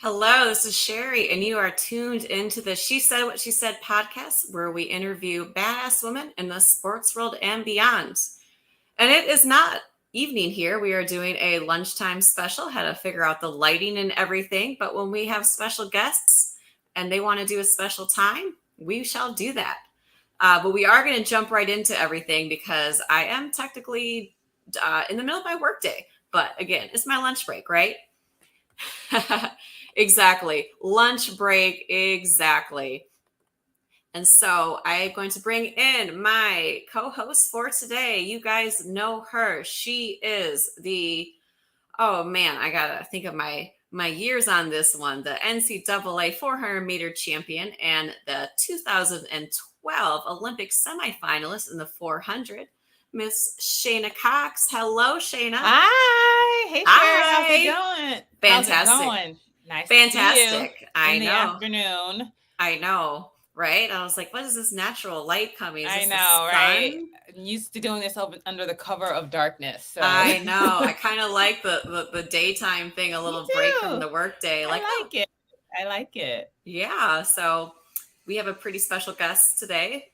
Hello, this is Sherry, and you are tuned into the She Said What She Said podcast, where we interview badass women in the sports world and beyond. And it is not evening here. We are doing a lunchtime special, how to figure out the lighting and everything. But when we have special guests and they want to do a special time, we shall do that. But we are going to jump right into everything because I am technically in the middle of my workday. But again, it's my lunch break, right? Exactly. Lunch break. Exactly. And so I'm going to bring in my co-host for today. You guys know her. She is oh man, I gotta think of my years on this one. The NCAA 400-meter champion and the 2012 Olympic semifinalist in the 400, Miss Shayna Cox. Hello, Shayna. Hi. Hey, Sherry. How's it going? Fantastic. How's it going? Nice Fantastic. To see you I in the know. afternoon. I know, right? I was like, what is this natural light coming? Is this the sun? Right? I'm used to doing this under the cover of darkness. So. I know. I kind of like the daytime thing, a little break from the workday. I like it. I like it. Yeah. So we have a pretty special guest today.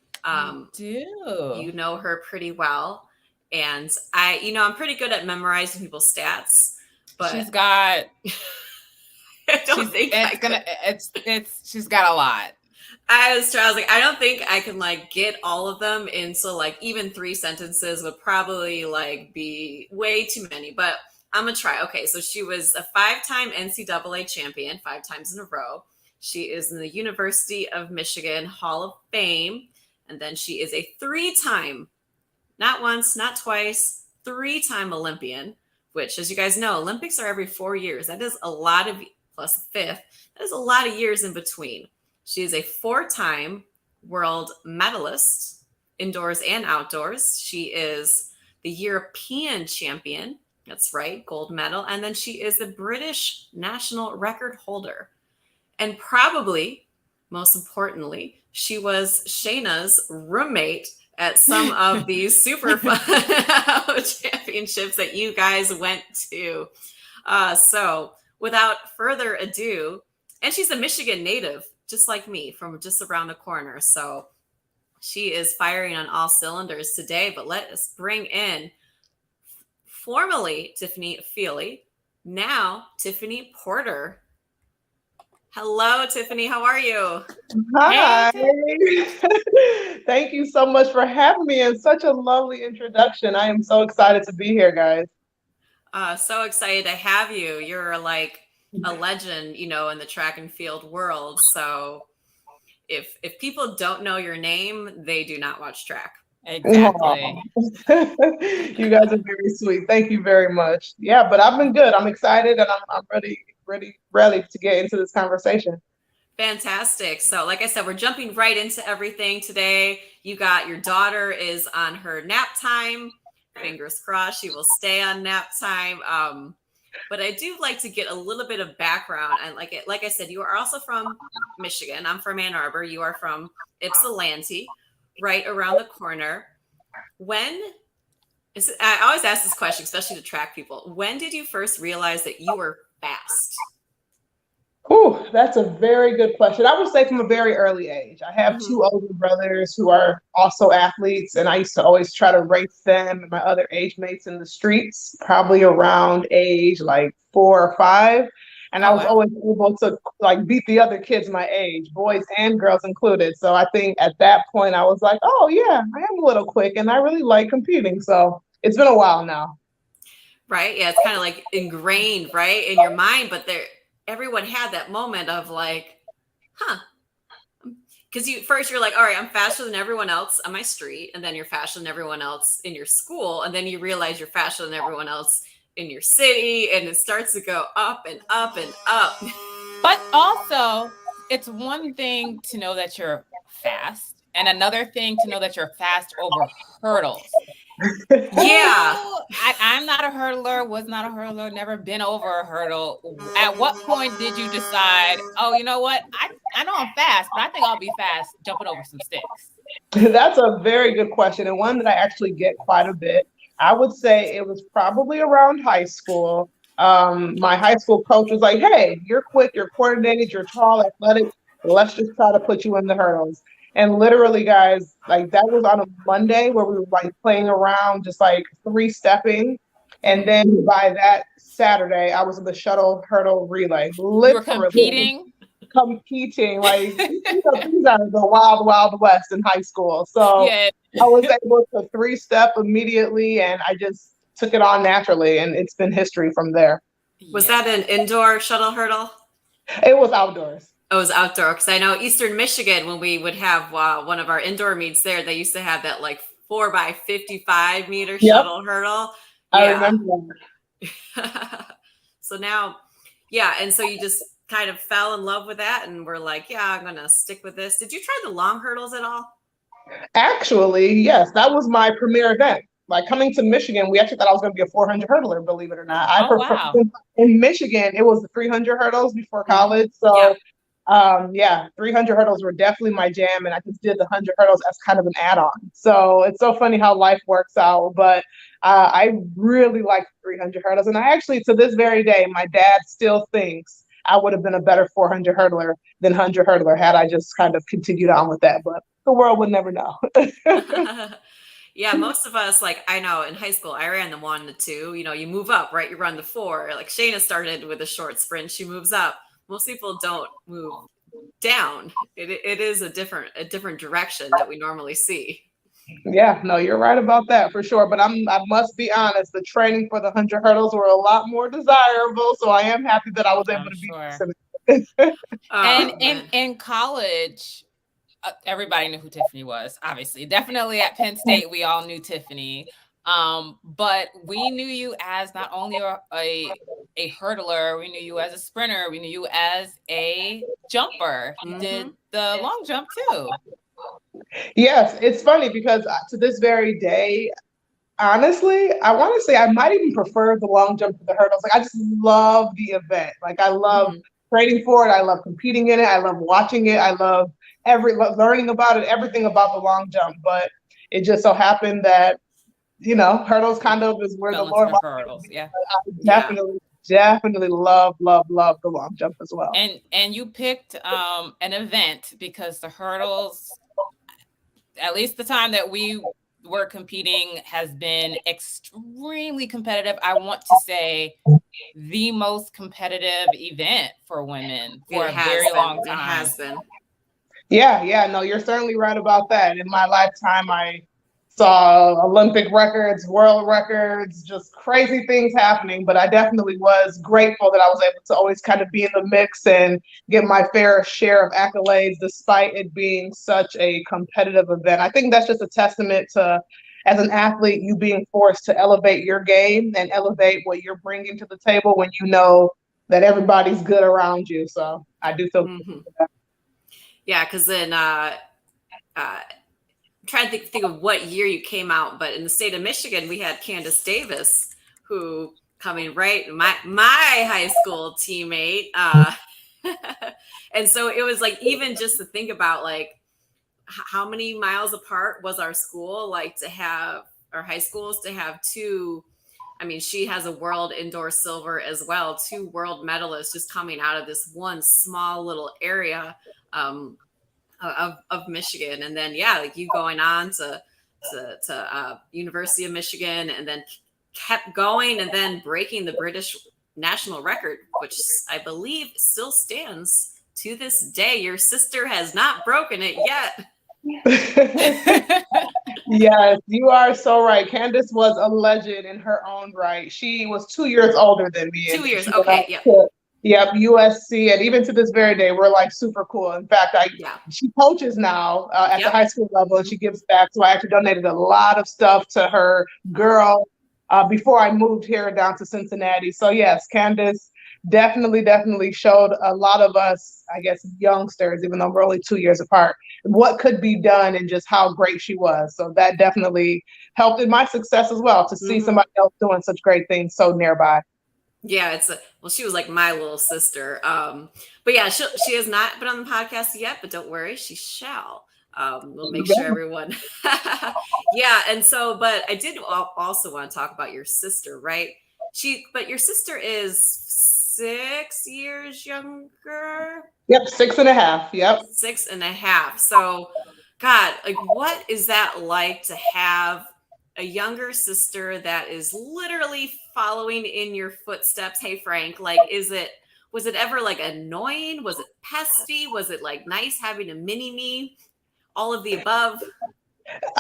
You know her pretty well. And I'm pretty good at memorizing people's stats. But she's got she's got a lot. I was like, I don't think I can get all of them in. So even 3 sentences would probably be way too many, but I'm gonna try. Okay. So she was a 5-time NCAA champion, 5 times in a row. She is in the University of Michigan Hall of Fame. And then she is a 3-time, not once, not twice, 3-time Olympian, which, as you guys know, Olympics are every 4 years. That is a lot of, plus 5th, that is a lot of years in between. She is a 4-time world medalist, indoors and outdoors. She is the European champion. That's right, gold medal. And then she is the British national record holder. And probably, most importantly, she was Shayna's roommate at some of these super fun championships that you guys went to. So without further ado, and she's a Michigan native, just like me, from just around the corner. So she is firing on all cylinders today. But let us bring in formerly Tiffany Feely, now Tiffany Porter. Hello, Tiffany. How are you? Hi. Hey. Thank you so much for having me and such a lovely introduction. I am so excited to be here, guys. So excited to have you. You're like a legend, in the track and field world. So if people don't know your name, they do not watch track. Exactly. You guys are very sweet. Thank you very much. Yeah, but I've been good. I'm excited and I'm ready to get into this conversation. Fantastic. So like I said, we're jumping right into everything today. You got your daughter is on her nap time. Fingers crossed she will stay on nap time. But I do like to get a little bit of background. And like I said, you are also from Michigan. I'm from Ann Arbor. You are from Ypsilanti, right around the corner. I always ask this question, especially to track people. When did you first realize that you were fast? Ooh, that's a very good question. I would say from a very early age. I have 2 older brothers who are also athletes, and I used to always try to race them and my other age mates in the streets, probably around age 4 or 5. And I was always able to beat the other kids my age, boys and girls included. So I think at that point I was like, oh yeah, I am a little quick and I really like competing. So it's been a while now. Right. Yeah. It's kind of ingrained, right, in your mind, but everyone had that moment of because you're like, all right, I'm faster than everyone else on my street. And then you're faster than everyone else in your school. And then you realize you're faster than everyone else in your city. And it starts to go up and up and up. But also, it's one thing to know that you're fast and another thing to know that you're fast over hurdles. Yeah. I'm not a hurdler, was not a hurdler, never been over a hurdle. At what point did you decide, oh, you know what? I know I'm fast, but I think I'll be fast jumping over some sticks? That's a very good question, and one that I actually get quite a bit. I would say it was probably around high school. my high school coach was like, "Hey, you're quick, you're coordinated, you're tall, athletic. Let's just try to put you in the hurdles." And literally, guys, like that was on a Monday where we were like playing around, just like three stepping. And then by that Saturday, I was in the shuttle hurdle relay, You were literally competing. Like these are the wild, wild west in high school. So Yeah. I was able to three-step immediately, and I just took it on naturally, and it's been history from there. Was that an indoor shuttle hurdle? It was outdoors. It was outdoor, because I know Eastern Michigan, when we would have one of our indoor meets there, they used to have that like 4x55 meter shuttle hurdle. I remember that. So now, yeah, and so you just kind of fell in love with that, and we're like, yeah, I'm gonna stick with this. Did you try the long hurdles at all? Actually, yes, that was my premier event. Like coming to Michigan, we actually thought I was going to be a 400 hurdler, believe it or not. Wow. In Michigan, it was the 300 hurdles before college. So, 300 hurdles were definitely my jam. And I just did the 100 hurdles as kind of an add-on. So it's so funny how life works out. But I really like 300 hurdles. And I actually, to this very day, my dad still thinks I would have been a better 400 hurdler than 100 hurdler had I just kind of continued on with that. But the world would never know. Yeah, most of us, like I know in high school, I ran the 1, the 2. You know, you move up, right? You run the 4. Like Shayna started with a short sprint, she moves up. Most people don't move down. It is a different direction that we normally see. Yeah, no, you're right about that for sure. But I must be honest, the training for the 100 hurdles were a lot more desirable. So I am happy that I was able to be. And in college, everybody knew who Tiffany was, obviously. Definitely at Penn State, we all knew Tiffany. But we knew you as not only a hurdler, we knew you as a sprinter, we knew you as a jumper. You did the long jump too. Yes, it's funny because to this very day, honestly, I want to say I might even prefer the long jump to the hurdles. Like I just love the event. Like I love training for it. I love competing in it. I love watching it. I love learning about it, everything about the long jump. But it just so happened that, hurdles kind of is where the Lord wants hurdles. Yeah. Definitely love the long jump as well. And you picked an event because the hurdles, at least the time that we were competing, has been extremely competitive. I want to say the most competitive event for women for a very long time. It has been. Yeah, no, you're certainly right about that. In my lifetime, I saw Olympic records, world records, just crazy things happening. But I definitely was grateful that I was able to always kind of be in the mix and get my fair share of accolades, despite it being such a competitive event. I think that's just a testament to, as an athlete, you being forced to elevate your game and elevate what you're bringing to the table when you know that everybody's good around you. So I do feel good for that. Yeah, because then trying to think of what year you came out, but in the state of Michigan, we had Candace Davis, who coming right, my high school teammate. And so it was like, even just to think about like how many miles apart was our school, like to have our high schools to have two. I mean, she has a world indoor silver as well, 2 world medalists just coming out of this one small little area of Michigan. And then, like you going on to University of Michigan, and then kept going, and then breaking the British national record, which I believe still stands to this day. Your sister has not broken it yet. Yes, you are so right. Candace was a legend in her own right. She was 2 years older than me. 2 years, okay, Yep, USC, and even to this very day, we're like super cool. In fact, she coaches now at the high school level, and she gives back. So I actually donated a lot of stuff to her girl before I moved here down to Cincinnati. So yes, Candace definitely showed a lot of us, I guess, youngsters, even though we're only 2 years apart, what could be done and just how great she was. So that definitely helped in my success as well, to see somebody else doing such great things so nearby. Yeah, she was like my little sister. But yeah, she has not been on the podcast yet, but don't worry, she shall. We'll make sure everyone. Yeah, and so, but I did also want to talk about your sister, right? But your sister is 6 years younger. Yep, 6.5. Yep. 6.5. So, God, like, what is that like to have a younger sister that is literally following in your footsteps? Hey, Frank, like, was it ever like annoying? Was it pesty? Was it like nice having a mini me? All of the above?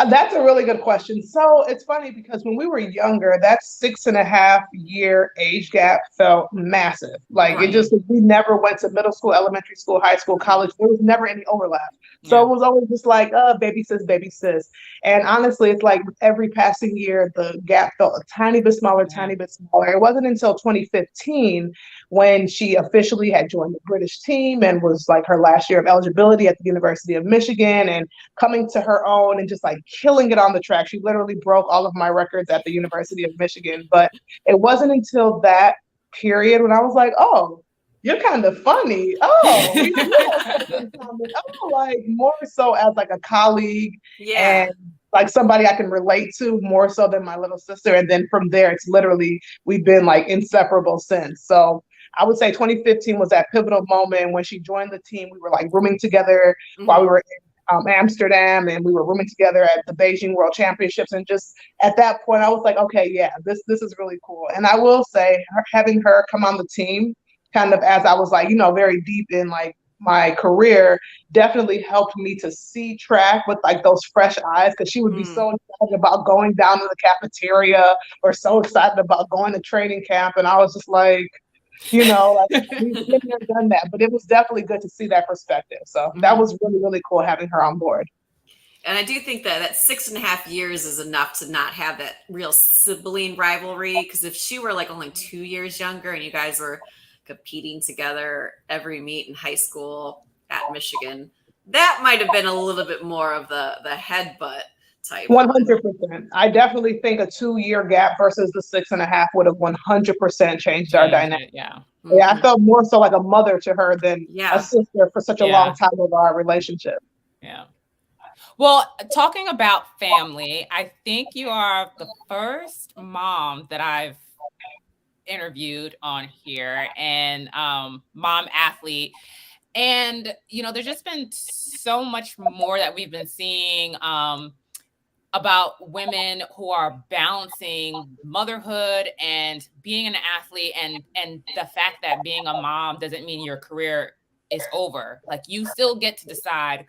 That's a really good question. So it's funny because when we were younger, that 6.5 year age gap felt massive. Like it just, we never went to middle school, elementary school, high school, college. There was never any overlap. So it was always just like, baby sis, baby sis. And honestly, it's like with every passing year, the gap felt a tiny bit smaller, tiny bit smaller. It wasn't until 2015 when she officially had joined the British team and was like her last year of eligibility at the University of Michigan and coming to her own and just like killing it on the track. She literally broke all of my records at the University of Michigan. But it wasn't until that period when I was like, oh, you're kind of funny. Oh, like more so as like a colleague and like somebody I can relate to more so than my little sister. And then from there, it's literally, we've been like inseparable since. So I would say 2015 was that pivotal moment when she joined the team. We were like rooming together while we were in Amsterdam, and we were rooming together at the Beijing World Championships. And just at that point, I was like, okay, yeah, this is really cool. And I will say, having her come on the team, kind of as I was like, very deep in like my career, definitely helped me to see track with like those fresh eyes, because she would be so excited about going down to the cafeteria or so excited about going to training camp. And I was just like, like we've been there, done that, but it was definitely good to see that perspective. So that was really, really cool having her on board. And I do think that 6.5 years is enough to not have that real sibling rivalry. Because if she were like only 2 years younger and you guys were competing together every meet in high school at Michigan, that might have been a little bit more of the headbutt type. 100%. I definitely think a 2-year gap versus the 6.5 would have 100% changed our dynamic. Yeah. Yeah, I felt more so like a mother to her than a sister for such a long time of our relationship. Yeah. Well, talking about family, I think you are the first mom that I've interviewed on here, and mom athlete. And, there's just been so much more that we've been seeing about women who are balancing motherhood and being an athlete, and the fact that being a mom doesn't mean your career is over. Like, you still get to decide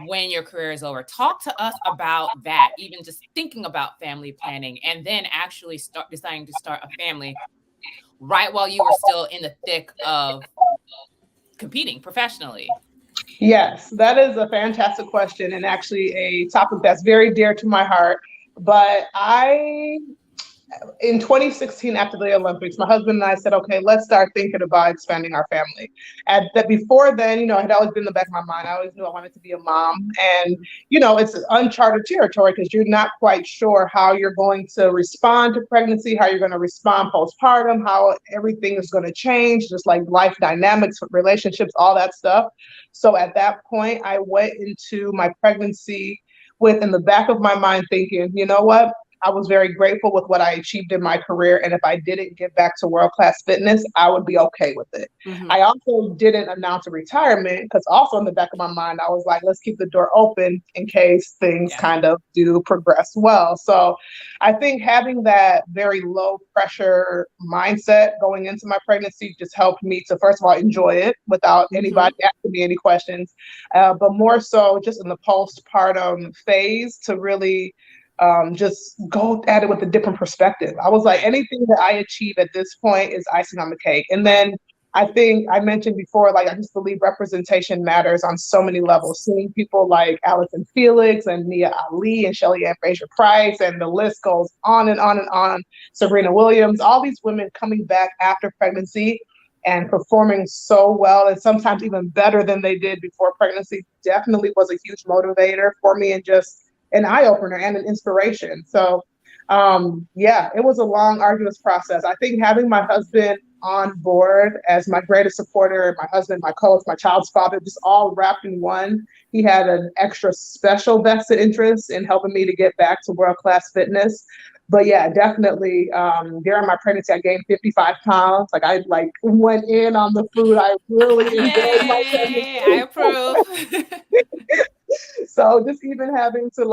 when your career is over. Talk to us about that, even just thinking about family planning and then actually deciding to start a family right while you were still in the thick of competing professionally. Yes, that is a fantastic question, and actually a topic that's very dear to my heart. But in 2016, after the Olympics, my husband and I said, okay, let's start thinking about expanding our family. And that before then, it had always been in the back of my mind. I always knew I wanted to be a mom. And, it's uncharted territory because you're not quite sure how you're going to respond to pregnancy, how you're going to respond postpartum, how everything is going to change, just like life dynamics, relationships, all that stuff. So at that point, I went into my pregnancy with in the back of my mind thinking, you know what? I was very grateful with what I achieved in my career. And if I didn't get back to world-class fitness, I would be okay with it. I also didn't announce a retirement because also in the back of my mind, I was like, let's keep the door open in case things kind of do progress well. So I think having that very low pressure mindset going into my pregnancy just helped me to, first of all, enjoy it without anybody asking me any questions, but more so just in the postpartum phase to really just go at it with a different perspective. I was like, anything that I achieve at this point is icing on the cake. And then I think I mentioned before, like, I just believe representation matters on so many levels. Seeing people like Allyson Felix and Nia Ali and Shelly Ann Fraser-Price, and the list goes on and on and on. Serena Williams, all these women coming back after pregnancy and performing so well, and sometimes even better than they did before pregnancy, definitely was a huge motivator for me and just an eye-opener and an inspiration. So it was a long, arduous process. I think having my husband on board as my greatest supporter, my husband, my coach, my child's father, just all wrapped in one. He had an extra special vested interest in helping me to get back to world-class fitness. But yeah, definitely. During my pregnancy, I gained 55 pounds. Like I went in on the food. I really enjoyed my Yay, I pregnancy. approve. So just even having to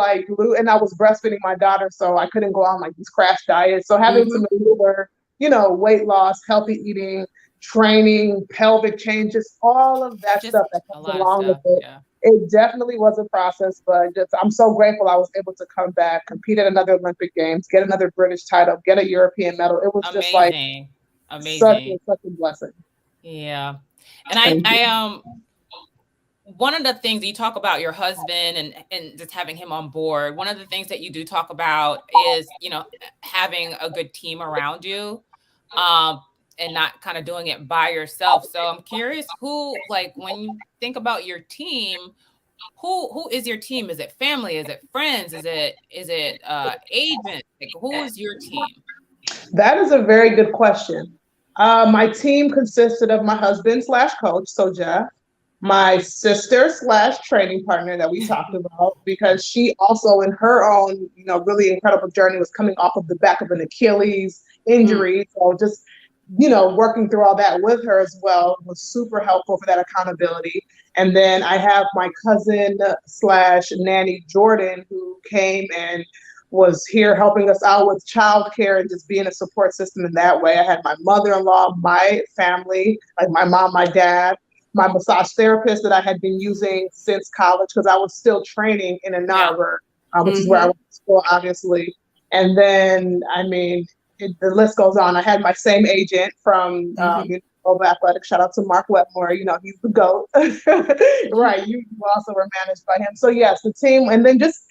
and I was breastfeeding my daughter, so I couldn't go on like these crash diets. So having to maneuver, weight loss, healthy eating, training, pelvic changes, all of that Just stuff that a comes lot of along with stuff. it. Yeah. It definitely was a process, but just I'm so grateful I was able to come back, compete at another Olympic Games, get another British title, get a European medal. It was just like Amazing. such Amazing. a blessing. Yeah. And Thank you. one of the things you talk about your husband and just having him on board, one of the things that you do talk about is, having a good team around you, and not kind of doing it by yourself. So I'm curious when you think about your team, who is your team? Is it family? Is it friends? Is it agents? Like, who is your team? That is a very good question. My team consisted of my husband slash coach, so Jeff, my sister slash training partner that we talked about, because she also in her own, really incredible journey was coming off of the back of an Achilles injury. So just, working through all that with her as well was super helpful for that accountability. And then I have my cousin slash nanny Jordan, who came and was here helping us out with childcare and just being a support system in that way. I had my mother-in-law, my family, like my mom, my dad, my massage therapist that I had been using since college because I was still training in Ann Arbor, which is where I went to school, obviously. And then, the list goes on. I had my same agent from Global Athletics. Shout out to Mark Wetmore. He's the GOAT. Right. You also were managed by him. So yes, the team, and then just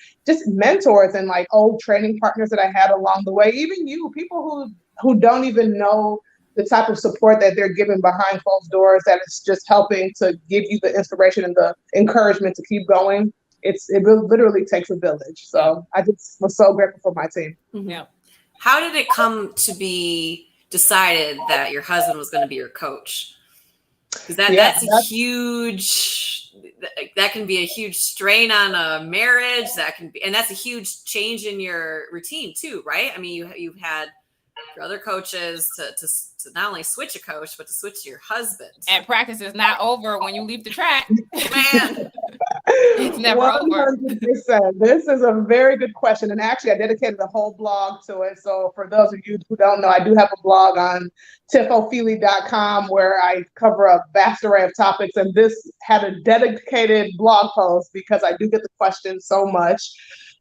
mentors and like old training partners that I had along the way. Even people who don't even know the type of support that they're given behind closed doors, that is just helping to give you the inspiration and the encouragement to keep going. It literally takes a village. So I just was so grateful for my team. Yeah. How did it come to be decided that your husband was going to be your coach? Because that's a huge, that can be a huge strain on a marriage. And that's a huge change in your routine too, right? I mean, you've had your other coaches to not only switch a coach, but to switch to your husband. And practice is not over when you leave the track. Man. It's never 100%. Over. This is a very good question. And actually, I dedicated a whole blog to it. So for those of you who don't know, I do have a blog on tiffofeely.com where I cover a vast array of topics. And this had a dedicated blog post because I do get the question so much.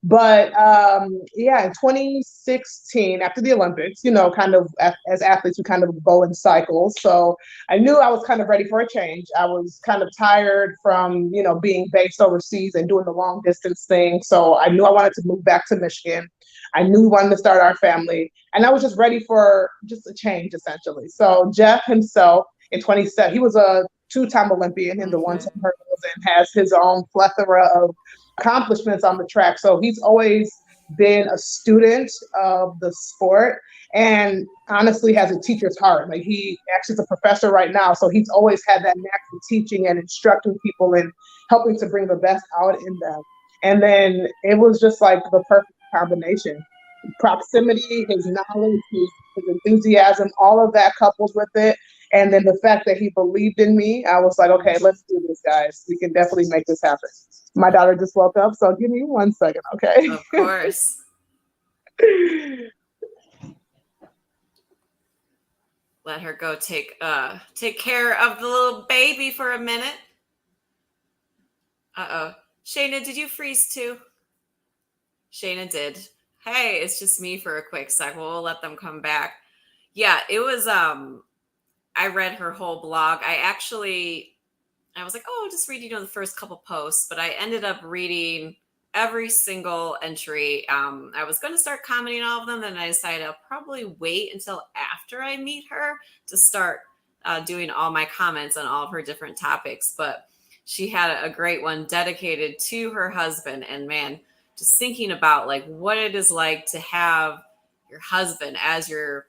But in 2016, after the Olympics, kind of as athletes, we kind of go in cycles. So I knew I was kind of ready for a change. I was kind of tired from, being based overseas and doing the long distance thing. So I knew I wanted to move back to Michigan. I knew we wanted to start our family. And I was just ready for just a change, essentially. So Jeff himself in 2017, he was a two-time Olympian in the one-time hurdles and has his own plethora of accomplishments on the track. So he's always been a student of the sport and honestly has a teacher's heart. Like he actually is a professor right now. So he's always had that knack for teaching and instructing people and helping to bring the best out in them. And then it was just like the perfect combination. Proximity, his knowledge, his enthusiasm, all of that coupled with it. And then the fact that he believed in me, I was like, okay, let's do this, guys. We can definitely make this happen. My daughter just woke up, so give me 1 second, okay? Of course. Let her go take care of the little baby for a minute. Uh-oh. Shayna, did you freeze too? Shayna did. Hey, it's just me for a quick sec. We'll let them come back. Yeah, it was I read her whole blog. I was like, oh, I'll just read, the first couple posts, but I ended up reading every single entry. I was going to start commenting all of them, then I decided I'll probably wait until after I meet her to start doing all my comments on all of her different topics. But she had a great one dedicated to her husband, and man, just thinking about like what it is like to have your husband as your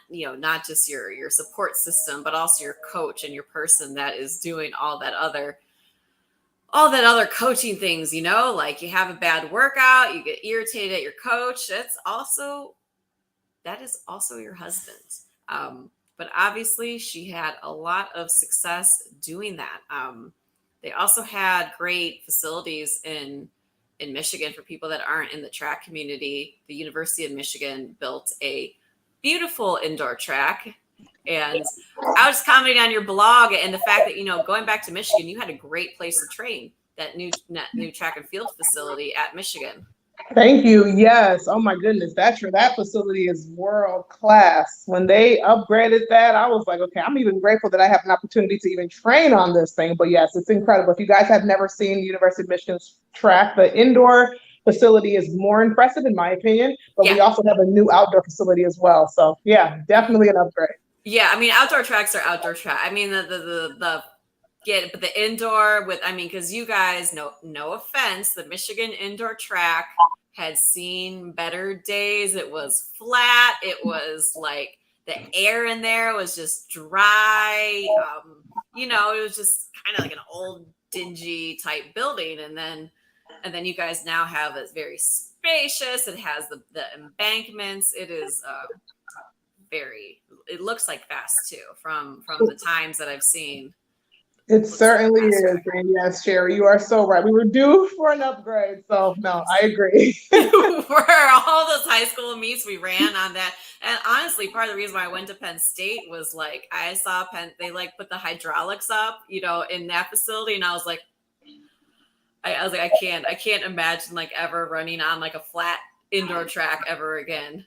not just your support system, but also your coach and your person that is doing all that other all that other coaching things, like you have a bad workout, you get irritated at your coach. That is also your husband. But obviously she had a lot of success doing that. They also had great facilities in Michigan. For people that aren't in the track community, the University of Michigan built a beautiful indoor track. And I was commenting on your blog and the fact that, going back to Michigan, you had a great place to train, that new track and field facility at Michigan. Thank you. Yes. Oh my goodness. That facility is world class. When they upgraded that, I was like, okay, I'm even grateful that I have an opportunity to even train on this thing. But yes, it's incredible. If you guys have never seen the University of Michigan's track, the indoor facility is more impressive in my opinion, but we also have a new outdoor facility as well. So yeah, definitely an upgrade. Yeah. I mean, outdoor tracks are outdoor track. I mean, but the indoor because you guys, no offense, the Michigan indoor track had seen better days. It was flat. It was like the air in there was just dry. It was just kind of like an old dingy type building. And then you guys now have it very spacious. It has the embankments. It is it looks like fast too from the times that I've seen. It certainly is. And yes, Sherry, you are so right. We were due for an upgrade. So no, I agree. For all those high school meets, we ran on that. And honestly, part of the reason why I went to Penn State was like, I saw they put the hydraulics up, in that facility. And I was like, I can't imagine like ever running on like a flat indoor track ever again.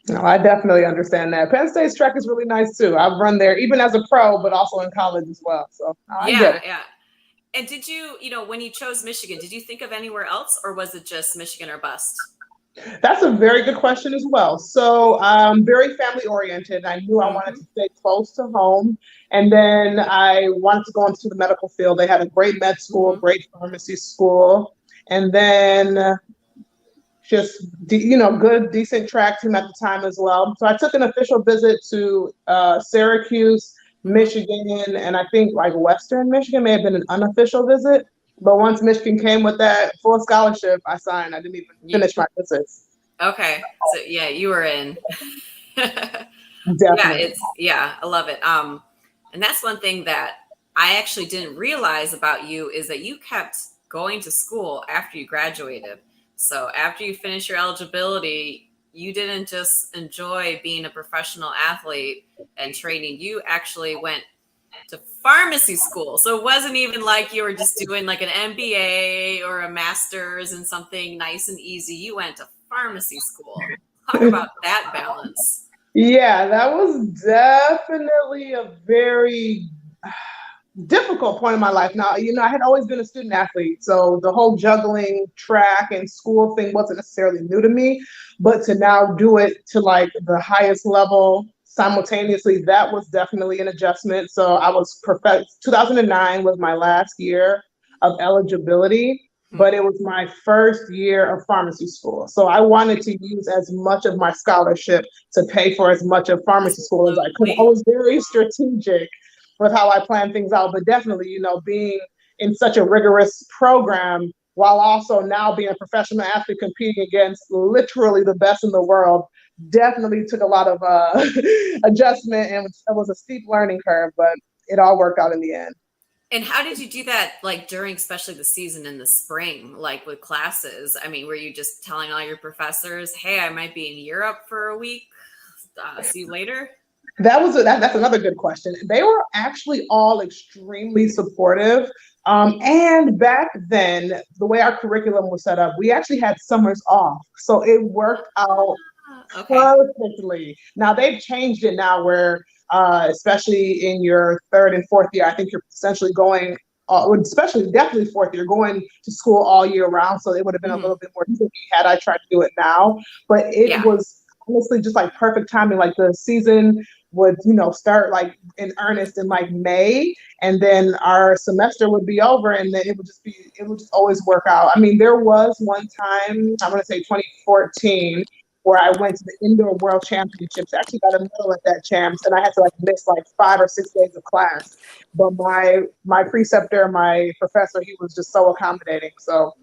No, I definitely understand that. Penn State's track is really nice too. I've run there even as a pro, but also in college as well. So yeah. And did you, when you chose Michigan, did you think of anywhere else, or was it just Michigan or bust? That's a very good question as well. So very family oriented. I knew I wanted to stay close to home. And then I wanted to go into the medical field. They had a great med school, great pharmacy school. And then just, good, decent track team at the time as well. So I took an official visit to Syracuse, Michigan, and I think like Western Michigan may have been an unofficial visit. But once Michigan came with that full scholarship, I signed. I didn't even finish my visits. Okay. So yeah, you were in. Definitely. I love it. And that's one thing that I actually didn't realize about you is that you kept going to school after you graduated. So after you finished your eligibility, you didn't just enjoy being a professional athlete and training. You actually went to pharmacy school. So it wasn't even like you were just doing like an MBA or a master's in something nice and easy. You went to pharmacy school. Talk about that balance. Yeah, that was definitely a very difficult point in my life. Now, I had always been a student athlete, so the whole juggling track and school thing wasn't necessarily new to me, but to now do it to like the highest level simultaneously, that was definitely an adjustment. So I was 2009 was my last year of eligibility, but it was my first year of pharmacy school. So I wanted to use as much of my scholarship to pay for as much of pharmacy school as I could. I was very strategic with how I planned things out, but definitely, being in such a rigorous program while also now being a professional athlete competing against literally the best in the world definitely took a lot of adjustment, and it was a steep learning curve, but it all worked out in the end. And how did you do that, like during especially the season in the spring, like with classes? I mean, were you just telling all your professors, hey, I might be in Europe for a week, see you later? That's another good question. They were actually all extremely supportive. And back then, the way our curriculum was set up, we actually had summers off. So it worked out perfectly. Now they've changed it now where, especially in your third and fourth year, I think you're essentially going, definitely fourth year, going to school all year round. So it would have been a little bit more tricky had I tried to do it now. But it was honestly just like perfect timing. Like the season would, start like in earnest in like May, and then our semester would be over, and then it would just always work out. I mean, there was one time, I'm going to say 2014, where I went to the indoor world championships. I actually got a medal at that champs, and I had to like miss like 5 or 6 days of class. But my preceptor, my professor, he was just so accommodating. So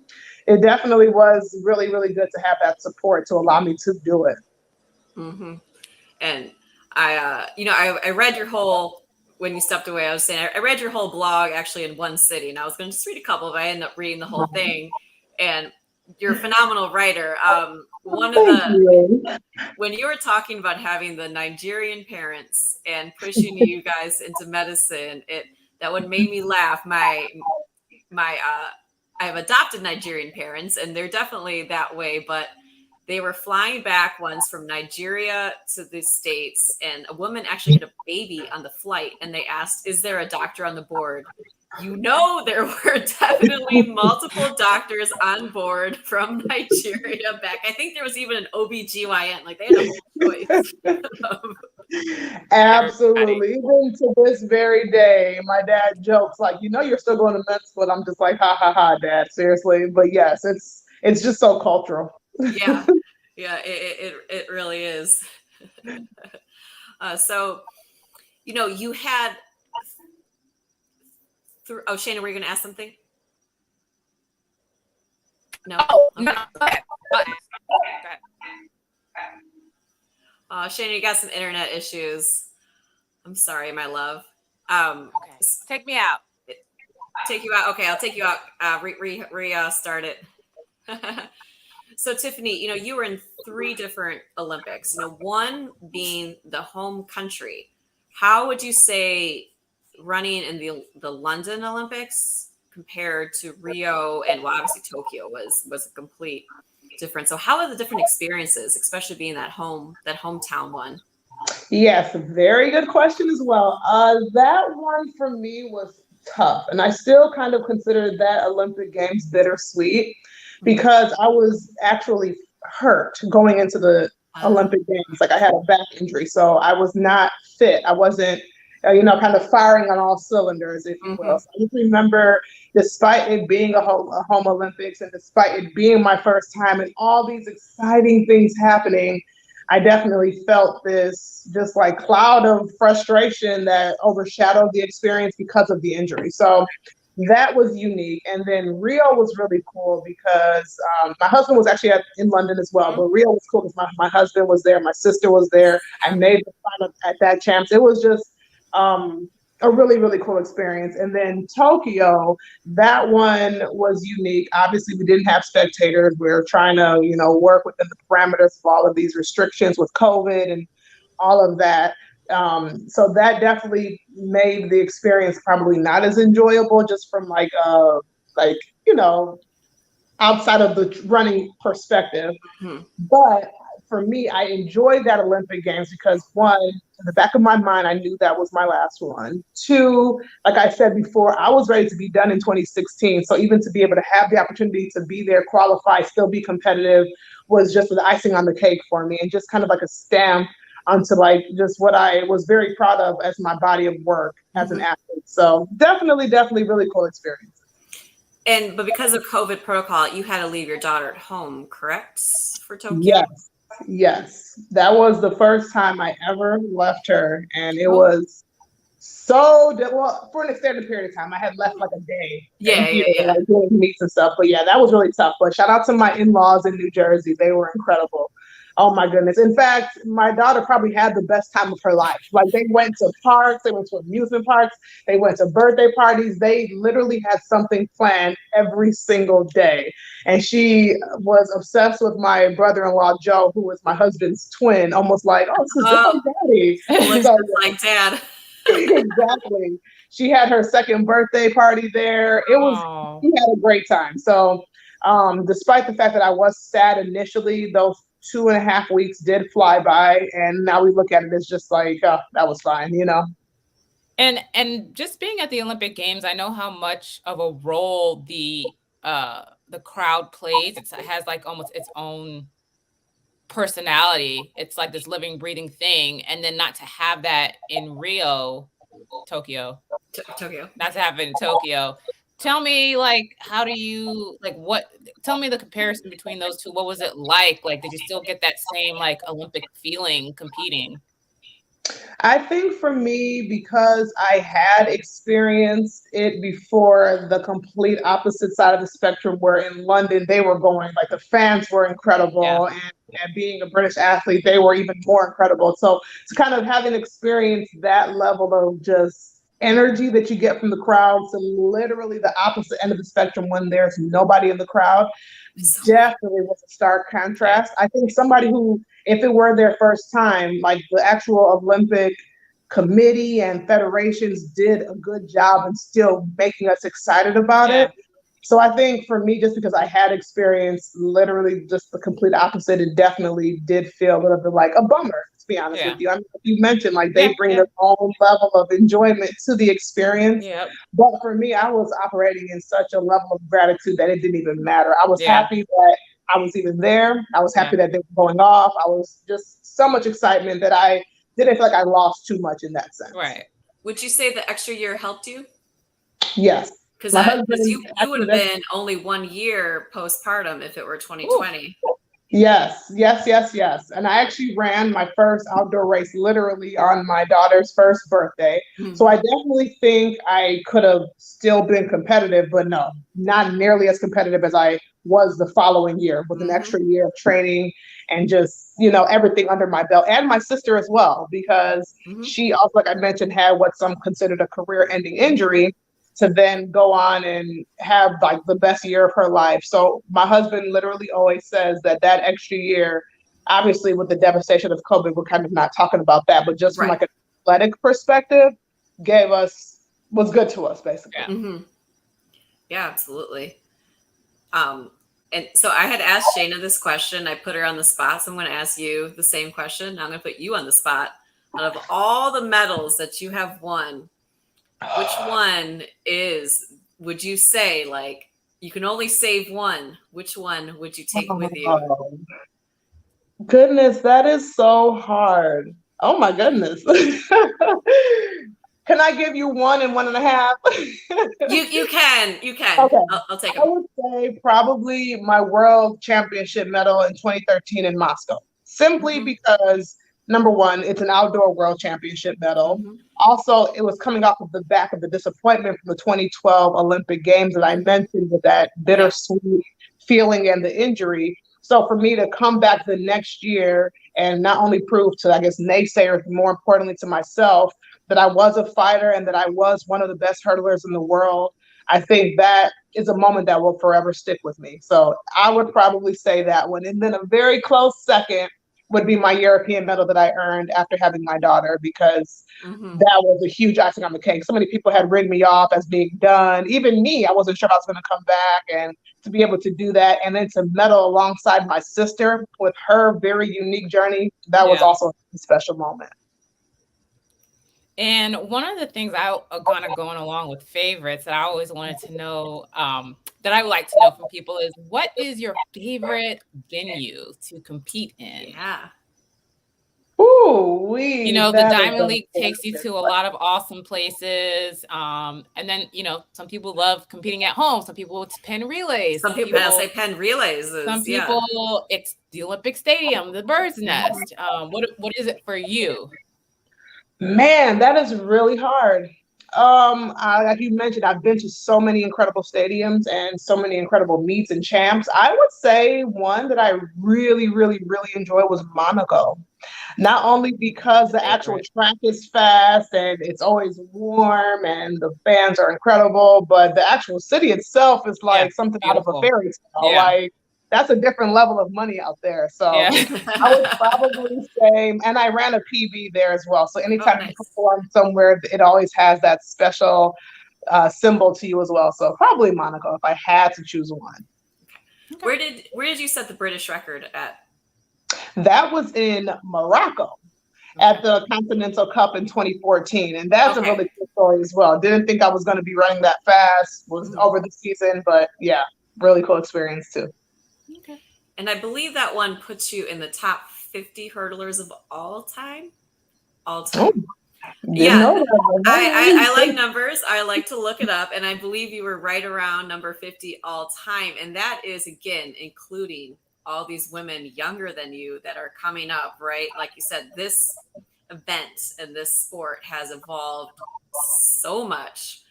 it definitely was really, really good to have that support to allow me to do it. Mm-hmm. And I read your whole, when you stepped away, I was saying, I read your whole blog actually in one sitting. I was going to just read a couple, but I ended up reading the whole thing. And you're a phenomenal writer. When you were talking about having the Nigerian parents and pushing you guys into medicine, that one made me laugh. I have adopted Nigerian parents, and they're definitely that way, but they were flying back once from Nigeria to the States, and a woman actually had a baby on the flight, and they asked, "Is there a doctor on the board?" There were definitely multiple doctors on board from Nigeria back. I think there was even an OBGYN. Like, they had a whole choice. Absolutely. Even to this very day, my dad jokes like, you're still going to med school. I'm just like, ha ha ha, Dad, seriously. But yes, it's just so cultural. Yeah, it really is. So, you had. Oh, Shana, were you going to ask something? No. Oh, no. Go ahead. Shana, you got some internet issues. I'm sorry, my love. Okay. Take me out. Take you out. Okay, I'll take you out. Restart it. So, Tiffany, you were in 3 different Olympics. One being the home country. How would you say running in the London Olympics compared to Rio and obviously Tokyo was a complete difference? So, how are the different experiences, especially being that hometown one? Yes, very good question as well. That one for me was tough, and I still kind of consider that Olympic Games bittersweet because I was actually hurt going into the Olympic Games. Like, I had a back injury, so I was not fit. I wasn't, kind of firing on all cylinders, if you will. So I just remember, despite it being a home Olympics and despite it being my first time and all these exciting things happening, I definitely felt this just like cloud of frustration that overshadowed the experience because of the injury. So that was unique. And then Rio was really cool because my husband was actually in London as well. But Rio was cool because my husband was there, my sister was there. I made the final at that champs. It was just a really, really cool experience. And then Tokyo, that one was unique. Obviously, we didn't have spectators. We were trying to, work within the parameters of all of these restrictions with COVID and all of that. So that definitely made the experience probably not as enjoyable, just from outside of the running perspective. But for me, I enjoyed that Olympic Games because, one, in the back of my mind, I knew that was my last one. 2, like I said before, I was ready to be done in 2016. So even to be able to have the opportunity to be there, qualify, still be competitive was just the icing on the cake for me, and just kind of like a stamp onto like just what I was very proud of as my body of work as an athlete. So definitely really cool experience. But because of COVID protocol, you had to leave your daughter at home, correct? For Tokyo? Yes. That was the first time I ever left her. And it was so, for an extended period of time. I had left like a day. Like doing meets and stuff. But yeah, that was really tough. But shout out to my in-laws in New Jersey. They were incredible. Oh my goodness. In fact, my daughter probably had the best time of her life. Like, they went to parks, they went to amusement parks, they went to birthday parties. They literally had something planned every single day. And she was obsessed with my brother-in-law, Joe, who was my husband's twin, almost like, oh, this is just like daddy. Looks just like dad. Exactly. She had her second birthday party there. She had a great time. So despite the fact that I was sad initially, those 2.5 weeks did fly by, and now we look at it as just like, oh, that was fine, And just being at the Olympic Games, I know how much of a role the crowd plays. It has like almost its own personality. It's like this living, breathing thing, and then not to have that in Tokyo, not to have it in Tokyo. Tell me, like, how do you, like, tell me the comparison between those two. What was it like? Like, did you still get that same, like, Olympic feeling competing? I think for me, because I had experienced it before, the complete opposite side of the spectrum, where in London they were going, like the fans were incredible, and being a British athlete, they were even more incredible. So it's kind of having experienced that level of just energy that you get from the crowd to literally the opposite end of the spectrum when there's nobody in the crowd definitely was a stark contrast. I think somebody who, if it were their first time, like the actual Olympic committee and federations did a good job in still making us excited about it. So I think for me, just because I had experienced literally just the complete opposite, it definitely did feel a little bit like a bummer, to be honest with you. I mean, you mentioned like they bring their own level of enjoyment to the experience. But for me, I was operating in such a level of gratitude that it didn't even matter. I was happy that I was even there. I was happy that they were going off. I was just so much excitement that I didn't feel like I lost too much in that sense. Right. Would you say the extra year helped you? Yes. Because you would have been only 1 year postpartum if it were 2020. Yes. And I actually ran my first outdoor race literally on my daughter's first birthday. Mm-hmm. So I definitely think I could have still been competitive, but no, not nearly as competitive as I was the following year with an extra year of training and just, everything under my belt, and my sister as well, because she also, like I mentioned, had what some considered a career-ending injury, to then go on and have like the best year of her life. So my husband literally always says that extra year, obviously with the devastation of COVID, we're kind of not talking about that, but just from like an athletic perspective, was good to us basically. Yeah, absolutely. And so I had asked Shayna this question. I put her on the spot. So I'm going to ask you the same question. Now I'm going to put you on the spot. Out of all the medals that you have won, which one would you say, like, you can only save one? Which one would you take with you? Goodness, that is so hard. Oh my goodness. Can I give you 1 and 1.5? You can. Okay. I'll take it. I would say probably my world championship medal in 2013 in Moscow. Simply because, number one, it's an outdoor world championship medal. Also, it was coming off of the back of the disappointment from the 2012 Olympic Games that I mentioned, with that bittersweet feeling and the injury. So for me to come back the next year and not only prove to, I guess, naysayers, more importantly to myself, that I was a fighter and that I was one of the best hurdlers in the world, I think that is a moment that will forever stick with me. So I would probably say that one. And then a very close second would be my European medal that I earned after having my daughter, because that was a huge icing on the cake. So many people had written me off as being done. Even me, I wasn't sure if I was going to come back, and to be able to do that and then to medal alongside my sister with her very unique journey, that was also a special moment. And one of the things I kind of going along with favorites that I always wanted to know, that I would like to know from people, is what is your favorite venue to compete in? Yeah. The Diamond League takes you to a lot of awesome places. And then, some people love competing at home. Some people, it's Penn Relays. Some people say Penn Relays. Some people, it's the Olympic Stadium, the Bird's Nest. What is it for you? Man, that is really hard. Like you mentioned, I've been to so many incredible stadiums and so many incredible meets and champs. I would say one that I really, really, really enjoyed was Monaco. Not only because the actual track is fast and it's always warm and the fans are incredible, but the actual city itself is like something out of a fairy tale. Like, that's a different level of money out there. So I would probably say, and I ran a PB there as well. So anytime you perform somewhere, it always has that special symbol to you as well. So probably Monaco if I had to choose one. Okay. Where did you set the British record at? That was in Morocco at the Continental Cup in 2014. And that's a really cool story as well. Didn't think I was going to be running that fast, was over the season, but yeah, really cool experience too. Okay. And I believe that one puts you in the top 50 hurdlers of all time. Oh, Didn't know that. I like numbers. I like to look it up, and I believe you were right around number 50 all time, and that is again including all these women younger than you that are coming up, right? Like you said, this event and this sport has evolved so much,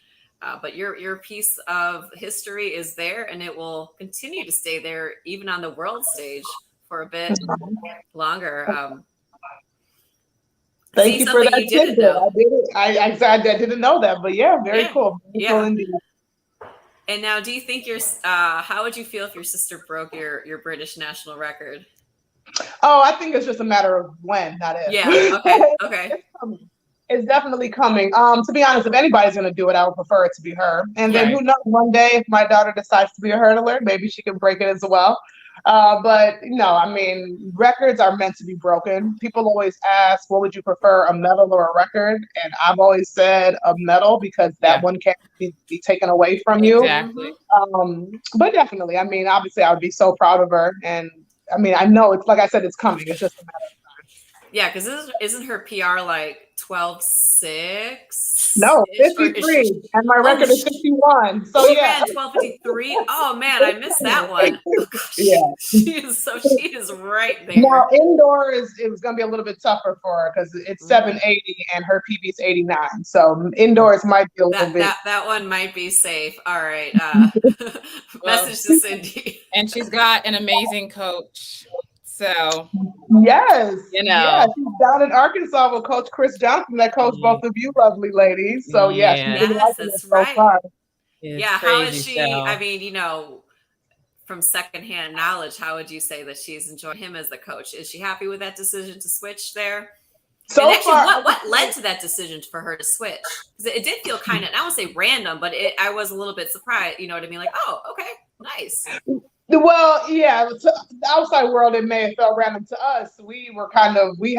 but your piece of history is there, and it will continue to stay there even on the world stage for a bit longer. Thank you for that tidbit. I didn't know that, but yeah, very cool. Very cool indeed. And now, do you think how would you feel if your sister broke your British national record? Oh, I think it's just a matter of when, not if. Yeah. Okay. Okay. It's definitely coming. To be honest, if anybody's going to do it, I would prefer it to be her. And then who knows, one day if my daughter decides to be a hurdler, maybe she can break it as well. But no, I mean, records are meant to be broken. People always ask, what would you prefer, a medal or a record? And I've always said a medal, because that one can't be taken away from you. Exactly. But definitely, I mean, obviously I would be so proud of her. And I mean, I know it's, like I said, it's coming. It's just a matter of time. Yeah, because isn't her PR like 12.6? No, 53, and my record is 51. So yeah, 12.53. Oh man, I missed that one. Oh, gosh. Yeah, she is right there. Now indoors, it was gonna be a little bit tougher for her because it's 780 and her PB is 89. So indoors might be a little bit. That one might be safe. All right. Message to Cindy. And she's got an amazing coach. So yes, you know, she's down in Arkansas with Coach Chris Johnson that coached both of you lovely ladies. So yes, that's right. Far. How is she? So. I mean, you know, from secondhand knowledge, how would you say that she's enjoyed him as the coach? Is she happy with that decision to switch there? So and actually, far, what led to that decision for her to switch? Because it did feel kind of, I won't say random, but I was a little bit surprised. You know what I mean? Like, oh, okay, nice. Well, yeah, to the outside world, it may have felt random. To us, we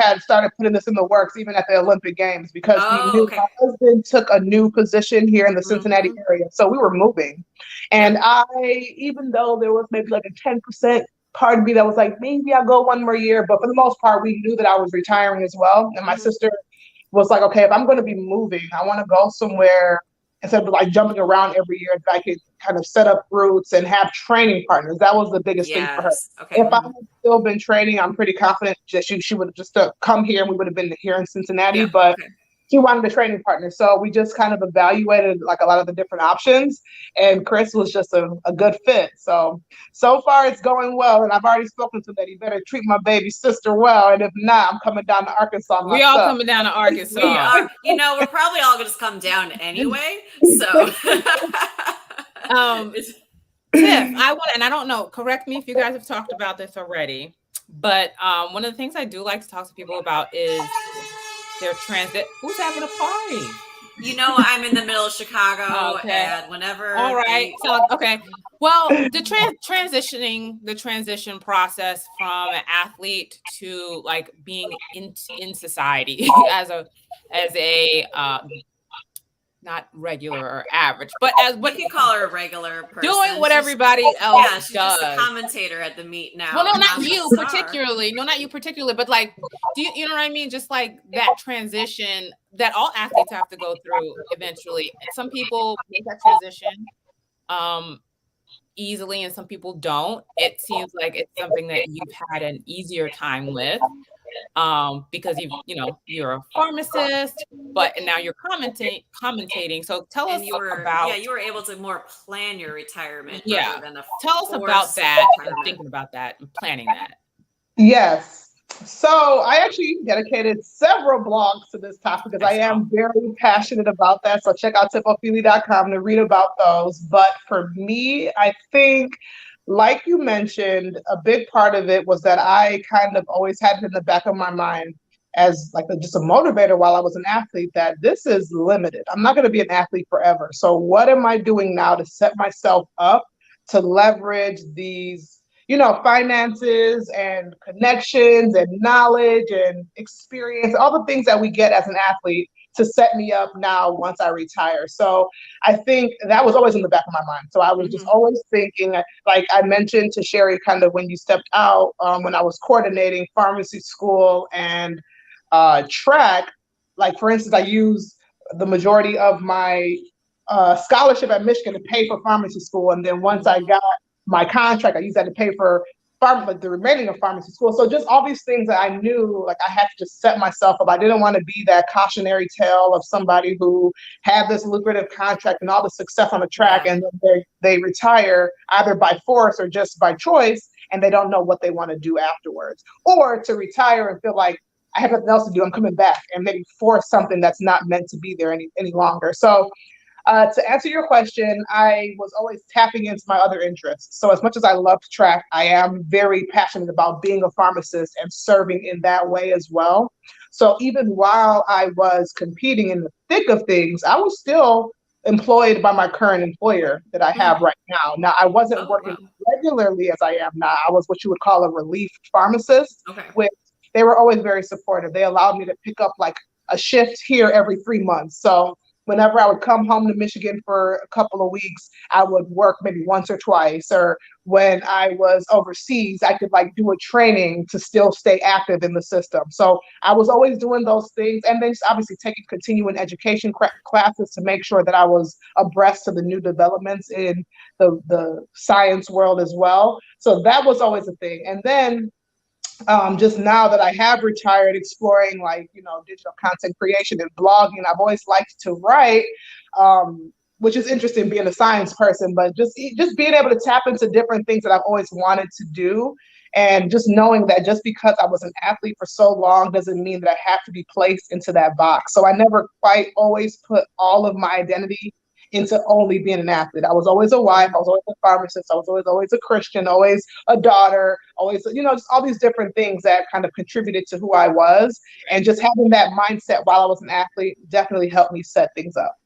had started putting this in the works even at the Olympic Games, because we knew my husband took a new position here in the Cincinnati area. So we were moving. And even though there was maybe like a 10% part of me that was like, maybe I'll go one more year. But for the most part, we knew that I was retiring as well. And my sister was like, okay, if I'm going to be moving, I want to go somewhere instead of like jumping around every year, if I could kind of set up roots and have training partners. That was the biggest thing for her. Okay. If I had still been training, I'm pretty confident that she would have just come here and we would have been here in Cincinnati. But she wanted a training partner. So we just kind of evaluated like a lot of the different options, and Chris was just a good fit. So far it's going well. And I've already spoken to that. He better treat my baby sister well. And if not, I'm coming down to Arkansas myself. We all coming down to Arkansas. We are, you know, we're probably all going to come down anyway. So Tiff, I want, and I don't know, correct me if you guys have talked about this already, but one of the things I do like to talk to people about is their transit. Who's having a party? You know, I'm in the middle of Chicago, and whenever. All right. So, well, the transition process from an athlete to like being in society as a not regular or average, but as what you call her a regular person, doing what everybody else she's does. Just a commentator at the meet now. Well, no, not you particularly. No, not you particularly, but like, do you know what I mean? Just like that transition that all athletes have to go through eventually. Some people make that transition easily, and some people don't. It seems like it's something that you've had an easier time with. Because you're a pharmacist, but now you're commentating. So tell us about. You were able to more plan your retirement. Yeah, than tell us about that and thinking about that and planning that. Yes. So I actually dedicated several blogs to this topic because I am very passionate about that. So check out tiffopheely.com to read about those. But for me, I think, like you mentioned, a big part of it was that I kind of always had it in the back of my mind as like just a motivator while I was an athlete, that this is limited. I'm not going to be an athlete forever. So what am I doing now to set myself up to leverage these, finances and connections and knowledge and experience, all the things that we get as an athlete to set me up now once I retire. So I think that was always in the back of my mind. So I was just always thinking, like I mentioned to Sherry, kind of when you stepped out, when I was coordinating pharmacy school and track, like, for instance, I use the majority of my scholarship at Michigan to pay for pharmacy school. And then once I got my contract, I used that to pay for like the remaining of pharmacy school. So just all these things that I knew, like I had to just set myself up. I didn't want to be that cautionary tale of somebody who had this lucrative contract and all the success on the track, and then they retire either by force or just by choice, and they don't know what they want to do afterwards. Or to retire and feel like I have nothing else to do, I'm coming back, and maybe force something that's not meant to be there any longer. So to answer your question, I was always tapping into my other interests. So as much as I loved track, I am very passionate about being a pharmacist and serving in that way as well. So even while I was competing in the thick of things, I was still employed by my current employer that I have right now. Now, I wasn't working regularly as I am now. I was what you would call a relief pharmacist, which they were always very supportive. They allowed me to pick up like a shift here every 3 months. So whenever I would come home to Michigan for a couple of weeks, I would work maybe once or twice. Or when I was overseas, I could like do a training to still stay active in the system. So I was always doing those things, and then obviously taking continuing education classes to make sure that I was abreast to the new developments in the science world as well. So that was always a thing. And then just now that I have retired, exploring like, digital content creation and blogging, I've always liked to write, which is interesting being a science person, but just being able to tap into different things that I've always wanted to do. And just knowing that just because I was an athlete for so long doesn't mean that I have to be placed into that box. So I never quite always put all of my identity into only being an athlete. I was always a wife, I was always a pharmacist, I was always a Christian, always a daughter, always, just all these different things that kind of contributed to who I was. And just having that mindset while I was an athlete definitely helped me set things up.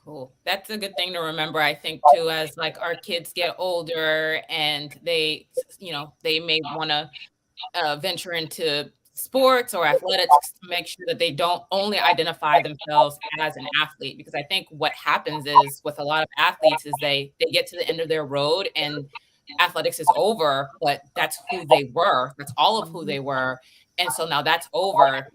Cool. That's a good thing to remember, I think, too, as like our kids get older and they may want to venture into sports or athletics, to make sure that they don't only identify themselves as an athlete. Because I think what happens is with a lot of athletes is they get to the end of their road and athletics is over, but that's who they were. That's all of who they were. And so now that's over.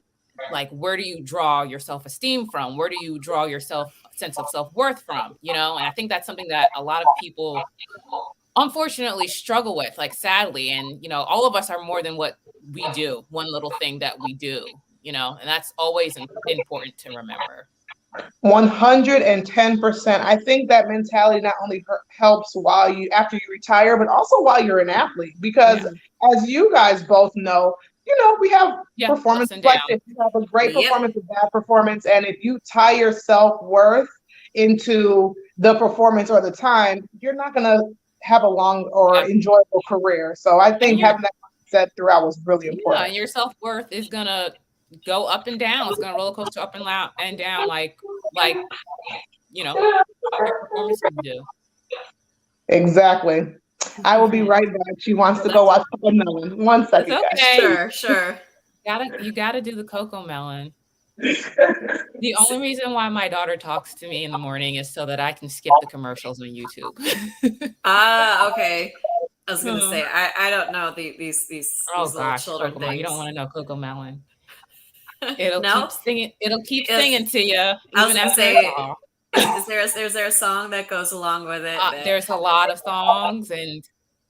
Like, where do you draw your self-esteem from? Where do you draw your sense of self-worth from? And I think that's something that a lot of people unfortunately struggle with, like, sadly. And, all of us are more than what we do, one little thing that we do, and that's always important to remember. 110%. I think that mentality not only helps after you retire, but also while you're an athlete, because as you guys both know, we have performance like this. You have a great performance, a bad performance. And if you tie your self-worth into the performance or the time, you're not going to have a long or enjoyable career. So I think having that mindset throughout was really important. Yeah, and your self-worth is going to go up and down. It's going to roller coaster up and down like your performance would do. Exactly. I will be right back. She wants to go watch CoComelon. 1 second, okay. guys. Sure. You gotta do the CoComelon. The only reason why my daughter talks to me in the morning is so that I can skip the commercials on YouTube. Okay. I was gonna say I don't know these little children CoComelon. things. You don't want to know CoComelon. It'll keep singing. It'll keep singing to you. I was gonna say, is there a song that goes along with it? There's a lot of songs, and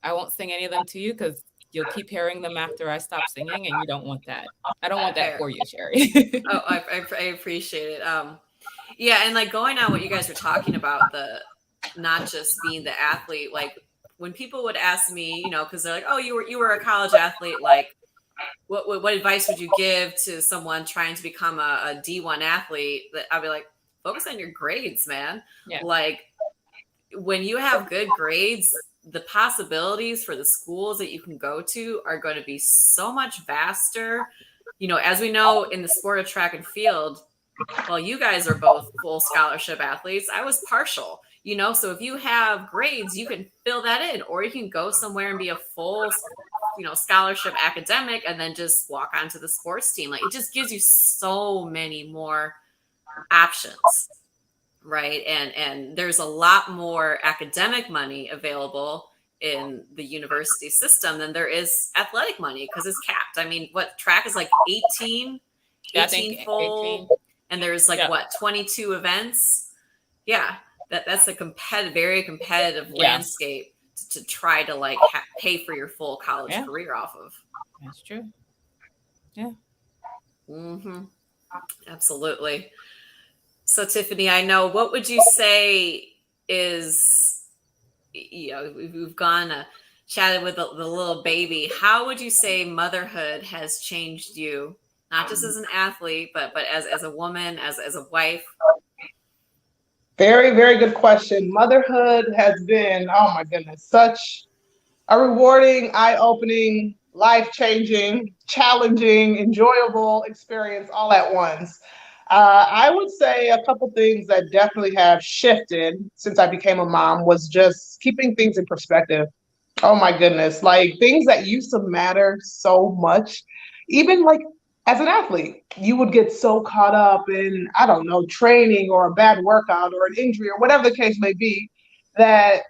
I won't sing any of them to you because you'll keep hearing them after I stop singing, and you don't want that. I don't want that for you, Sherry. I appreciate it. Yeah, and like going on what you guys were talking about, the not just being the athlete. Like when people would ask me, because they're like, "Oh, you were a college athlete. Like, what advice would you give to someone trying to become a D1 athlete?" That I'd be like, focus on your grades, man. Yeah. Like when you have good grades, the possibilities for the schools that you can go to are going to be so much vaster. As we know in the sport of track and field, well, you guys are both full scholarship athletes. I was partial, so if you have grades, you can fill that in, or you can go somewhere and be a full, scholarship academic and then just walk onto the sports team. Like it just gives you so many more options, right? And there's a lot more academic money available in the university system than there is athletic money because it's capped. I mean, what track is like 18 18 full, 18. And there's like what, 22 events? Yeah, that's a very competitive landscape to try to like pay for your full college career off of. That's true. Yeah. Mm-hmm. Absolutely. So Tiffany, I know, what would you say is, we've gone chatted with the little baby. How would you say motherhood has changed you, not just as an athlete, but as a woman, as a wife? Very, very good question. Motherhood has been, oh my goodness, such a rewarding, eye-opening, life-changing, challenging, enjoyable experience all at once. I would say a couple things that definitely have shifted since I became a mom was just keeping things in perspective. Oh my goodness, like things that used to matter so much, even like as an athlete, you would get so caught up in, I don't know, training or a bad workout or an injury or whatever the case may be, that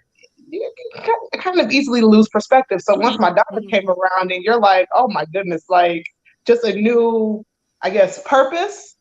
you can kind of easily lose perspective. So once my daughter came around and you're like, oh my goodness, like just a new, I guess, purpose.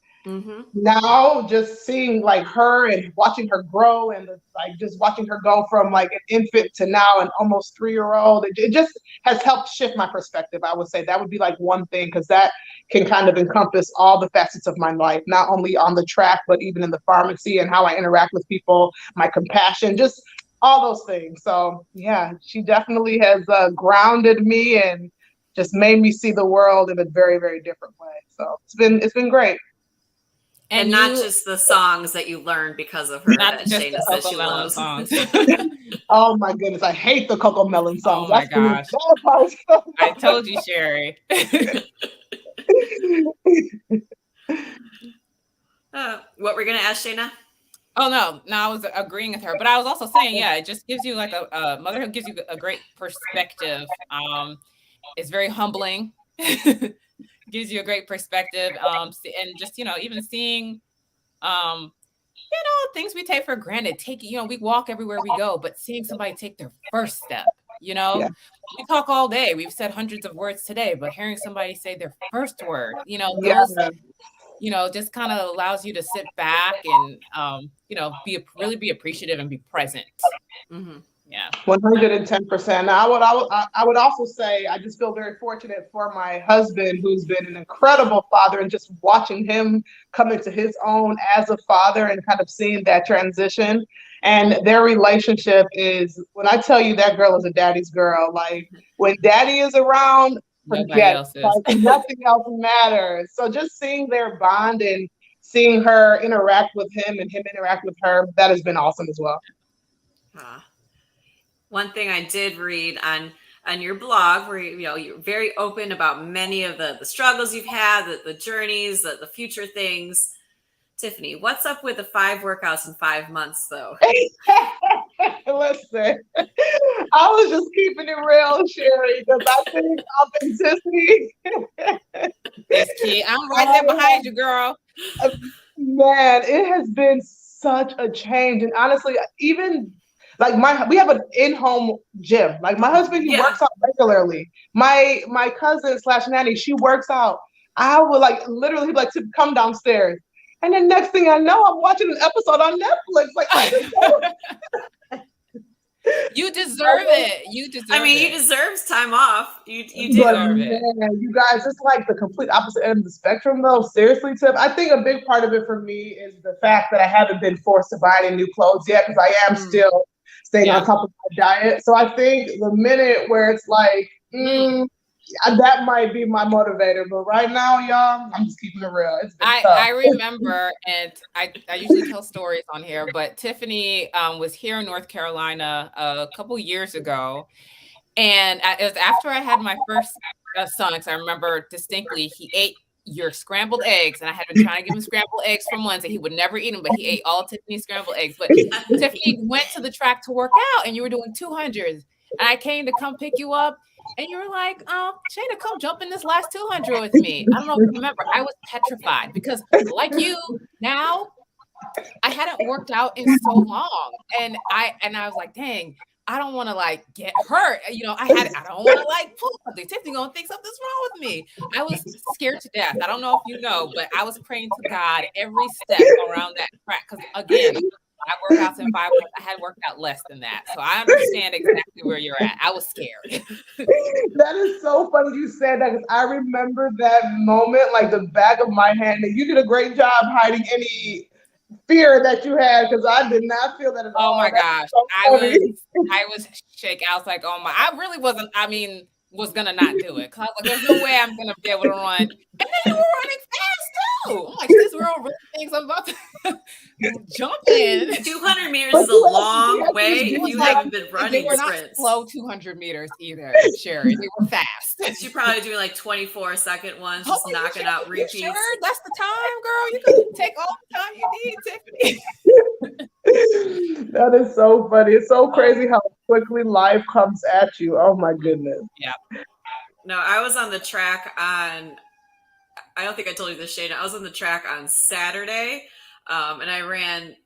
Now just seeing like her and watching her grow and like just watching her go from like an infant to now an almost 3-year-old, it just has helped shift my perspective. I would say that would be like one thing, because that can kind of encompass all the facets of my life, not only on the track, but even in the pharmacy and how I interact with people, my compassion, just all those things. So yeah, she definitely has grounded me and just made me see the world in a very, very different way. So it's been great. And not just the songs that you learned because of her, not that just Shayna the says she Cocomelon loves. songs. Oh my goodness, I hate the Cocomelon songs. Oh my gosh. I told you, Sherry. What we're gonna ask Shayna? Oh no, I was agreeing with her, but I was also saying, yeah, it just gives you like a motherhood gives you a great perspective. It's very humbling. Gives you a great perspective. And just, even seeing, things we take for granted. We walk everywhere we go, but seeing somebody take their first step, we talk all day. We've said hundreds of words today, but hearing somebody say their first word, just kind of allows you to sit back and, really be appreciative and be present. Yeah. 110%. I would also say I just feel very fortunate for my husband, who's been an incredible father, and just watching him come into his own as a father and kind of seeing that transition. And their relationship is, when I tell you that girl is a daddy's girl, like when daddy is around, forget like nothing else matters. So just seeing their bond and seeing her interact with him and him interact with her, that has been awesome as well. One thing I did read on your blog, where you're very open about many of the struggles you've had, the journeys, the future things. Tiffany, what's up with the 5 workouts in 5 months, though? Listen, I was just keeping it real, Sherry, because I think authenticity is key. I'm right there behind you, girl. Man, it has been such a change, and honestly, even like we have an in-home gym. Like my husband, he works out regularly. My cousin / nanny, she works out. I would like literally like to come downstairs. And then next thing I know, I'm watching an episode on Netflix. Like, you deserve it. You deserve you deserve time off. You deserve it. Man, you guys, it's like the complete opposite end of the spectrum, though. Seriously, Tiff, I think a big part of it for me is the fact that I haven't been forced to buy any new clothes yet, because I am still staying on top of my diet. So I think the minute where it's like, that might be my motivator. But right now, y'all, I'm just keeping it real. It's been tough. I remember, and I usually tell stories on here, but Tiffany was here in North Carolina a couple years ago. And it was after I had my first son, because I remember distinctly, he ate your scrambled eggs, and I had been trying to give him scrambled eggs for months, and he would never eat them, but he ate all Tiffany's scrambled eggs. But Tiffany went to the track to work out, and you were doing 200s, and I came to come pick you up, and you were like, Shayna, come jump in this last 200 with me. I don't know if you remember. I was petrified because, like you, now I hadn't worked out in so long, and I was like, dang, I don't want to like get hurt. I don't want to like pull something. Tiffany gonna think something's wrong with me. I was scared to death. I don't know if you know, but I was praying to God every step around that track. Because again, I work out in 5 months. I had worked out less than that. So I understand exactly where you're at. I was scared. That is so funny you said that, because I remember that moment like the back of my hand. And you did a great job hiding any fear that you had, because I did not feel that at all. Oh my gosh. So I was shaking. I was like, oh my, I really wasn't, was gonna not do it. Cause I was like, there's no way I'm gonna be able to run. And then you were running fast too. I'm like, this girl really thinks I'm about to jump in. 200 meters is a long way if you haven't been running They were sprints. Not slow 200 meters either, Sherry. They were fast. She's probably doing like 24-second ones, just knocking out repeats. Sure? That's the time, girl. You can take all the time you need, Tiffany. That is so funny. It's so crazy how quickly life comes at you. Oh my goodness. Yeah. No, I was on the track I don't think I told you this, Shayna. I was on the track on Saturday, and I ran.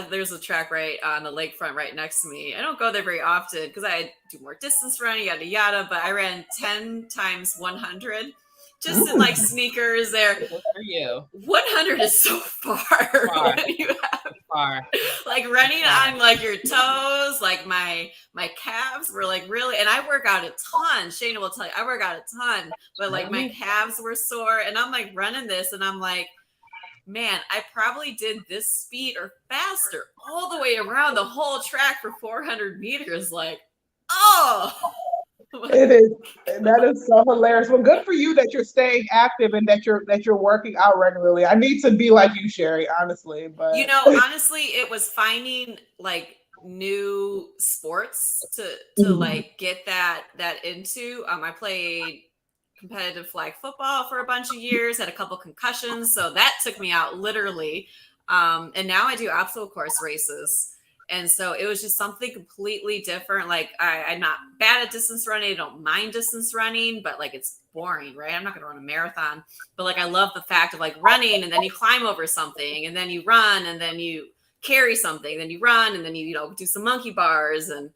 There's a track right on the lakefront right next to me. I don't go there very often because I do more distance running, yada yada. But I ran 10 times 100, just in like sneakers. There. Good for you. 100 is so far. Far. Like running on like your toes, like my calves were like really, and I work out a ton. Shayna will tell you, I work out a ton, but like my calves were sore, and I'm like running this, and I'm like, man, I probably did this speed or faster all the way around the whole track for 400 meters. Like, oh. It is. That is so hilarious. Well, good for you that you're staying active and that you're working out regularly. I need to be like you, Sherry, honestly. But honestly, it was finding like new sports to like get that into. I played competitive flag football for a bunch of years, had a couple concussions, so that took me out literally. And now I do obstacle course races. And so it was just something completely different. Like I'm not bad at distance running. I don't mind distance running, but like it's boring, right? I'm not going to run a marathon, but like I love the fact of like running, and then you climb over something, and then you run, and then you carry something, then you run, and then you do some monkey bars, and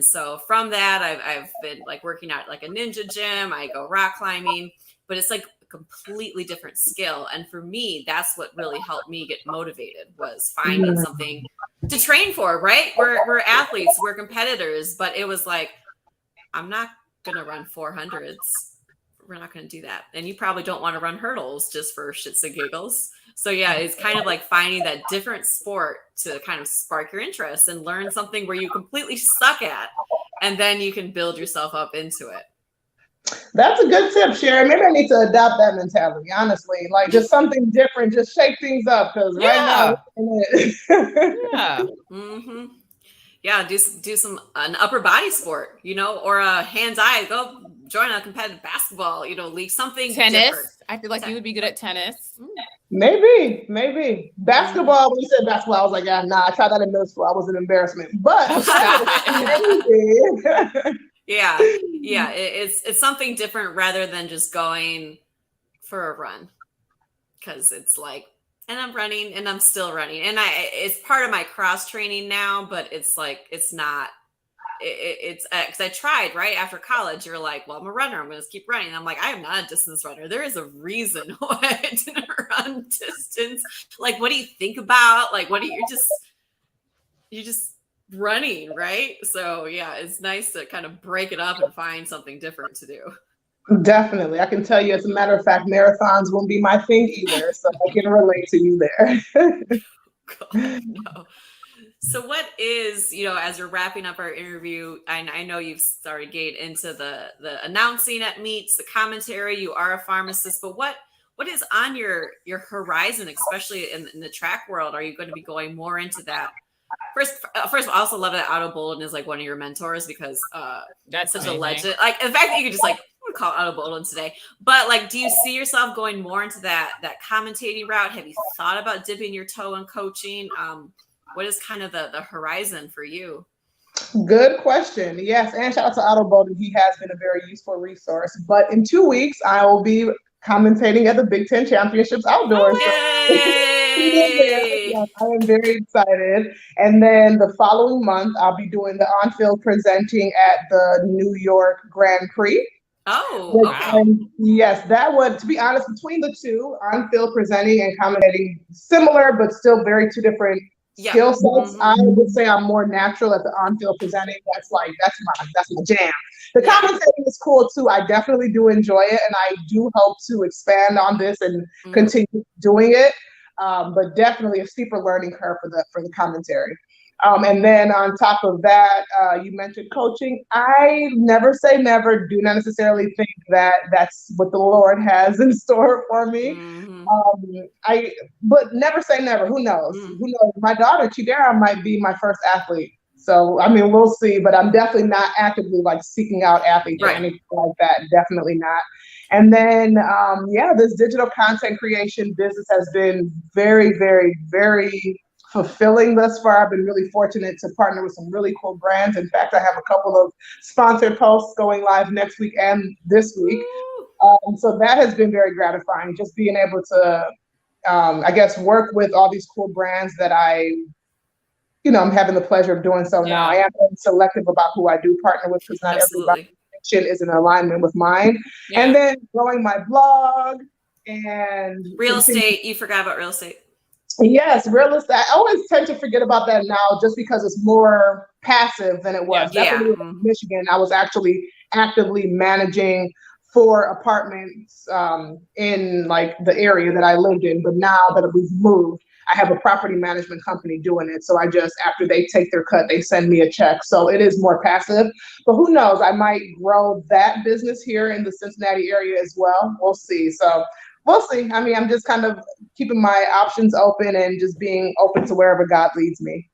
so from that I've been like working out like a ninja gym. I go rock climbing, but it's like completely different skill. And for me, that's what really helped me get motivated, was finding something to train for, right? We're athletes, we're competitors, but it was like, I'm not going to run 400s. We're not going to do that. And you probably don't want to run hurdles just for shits and giggles. So yeah, it's kind of like finding that different sport to kind of spark your interest and learn something where you completely suck at, and then you can build yourself up into it. That's a good tip, Sharon. Maybe I need to adopt that mentality, honestly. Like just something different, just shake things up, because right now. Yeah, do some an upper body sport, or a hands-eye. Go join a competitive basketball, league, something tennis. Different. I feel like you would be good at tennis. Maybe basketball. When you said basketball, I was like, nah. I tried that in middle school. I was an embarrassment, but yeah. It's something different rather than just going for a run, because it's like, and I'm running and I'm still running, and it's part of my cross training now, but it's like, it's not, it's because I tried right after college. You're like, well, I'm a runner, I'm going to keep running. And I'm like, I am not a distance runner. There is a reason why I didn't run distance. Like, what do you think about? Like, you're just running, right? So yeah, it's nice to kind of break it up and find something different to do. Definitely. I can tell you, as a matter of fact, marathons won't be my thing either, so I can relate to you there. God, no. So what is, as we're wrapping up our interview, I know you've started getting into the announcing at meets, the commentary, you are a pharmacist, but what is on your horizon, especially in the track world? Are you going to be going more into that? First of all, I also love that Otto Bolden is like one of your mentors, because that's such a legend. Like the fact that you could just like, I'm gonna call Otto Bolden today. But like, do you see yourself going more into that commentating route? Have you thought about dipping your toe in coaching? What is kind of the horizon for you? Good question. Yes, and shout out to Otto Bolden. He has been a very useful resource. But in 2 weeks, I will be commentating at the Big Ten Championships outdoors. Yay! Yay! Yes, I am very excited. And then the following month, I'll be doing the on-field presenting at the New York Grand Prix. Oh, okay. And yes, that would, to be honest, between the two, on-field presenting and commentating, similar, but still very two different skill sets. I would say I'm more natural at the on-field presenting. That's my jam. The commentating is cool too. I definitely do enjoy it, and I do hope to expand on this and continue doing it. But definitely a steeper learning curve for the commentary. And then on top of that, you mentioned coaching. I never say never. Do not necessarily think that that's what the Lord has in store for me. But never say never. Who knows? Who knows? My daughter Chidera might be my first athlete. So I mean, we'll see. But I'm definitely not actively like seeking out athletes or anything like that. Definitely not. And then, this digital content creation business has been very, very, very fulfilling thus far. I've been really fortunate to partner with some really cool brands. In fact, I have a couple of sponsored posts going live next week and this week. So that has been very gratifying, just being able to, work with all these cool brands that I'm having the pleasure of doing so now. I am very selective about who I do partner with because not everybody is in alignment with mine. And then growing my blog and real estate. You forgot about real estate. Yes, real estate. I always tend to forget about that now just because it's more passive than it was. Definitely in Michigan, I was actually actively managing 4 apartments in like the area that I lived in. But now that we've moved, I have a property management company doing it. So I just, after they take their cut, they send me a check. So it is more passive, but who knows? I might grow that business here in the Cincinnati area as well. We'll see. So we'll see. I mean, I'm just kind of keeping my options open and just being open to wherever God leads me.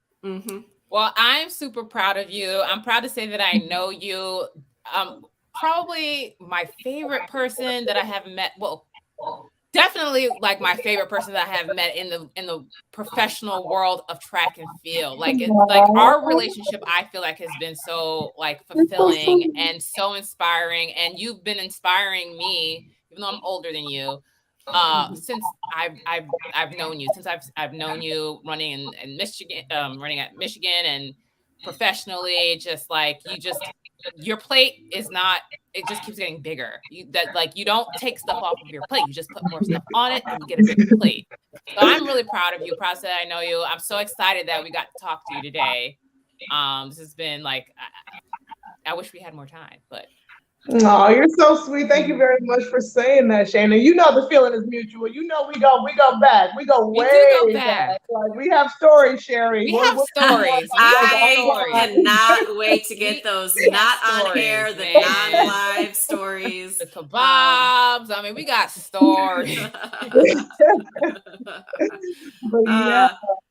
Well, I'm super proud of you. I'm proud to say that I know you. Probably my favorite person that I have met. Well, definitely like my favorite person that I have met in the professional world of track and field. Like our relationship, I feel like has been so like fulfilling and so inspiring. And you've been inspiring me, even though I'm older than you, since I've known you. Since I've known you running in Michigan, running at Michigan, and professionally, just like your plate is not, it just keeps getting bigger. You don't take stuff off of your plate. You just put more stuff on it and you get a bigger plate. So I'm really proud of you. Proud that I know you. I'm so excited that we got to talk to you today. This has been like, I wish we had more time, but. Oh, you're so sweet. Thank you very much for saying that, Shana. You know the feeling is mutual. You know we go back. We go way back. Like we have stories, Sherry. We have stories. I cannot wait to get those not on air, the non-live stories. The kebabs. I mean, we got stories. But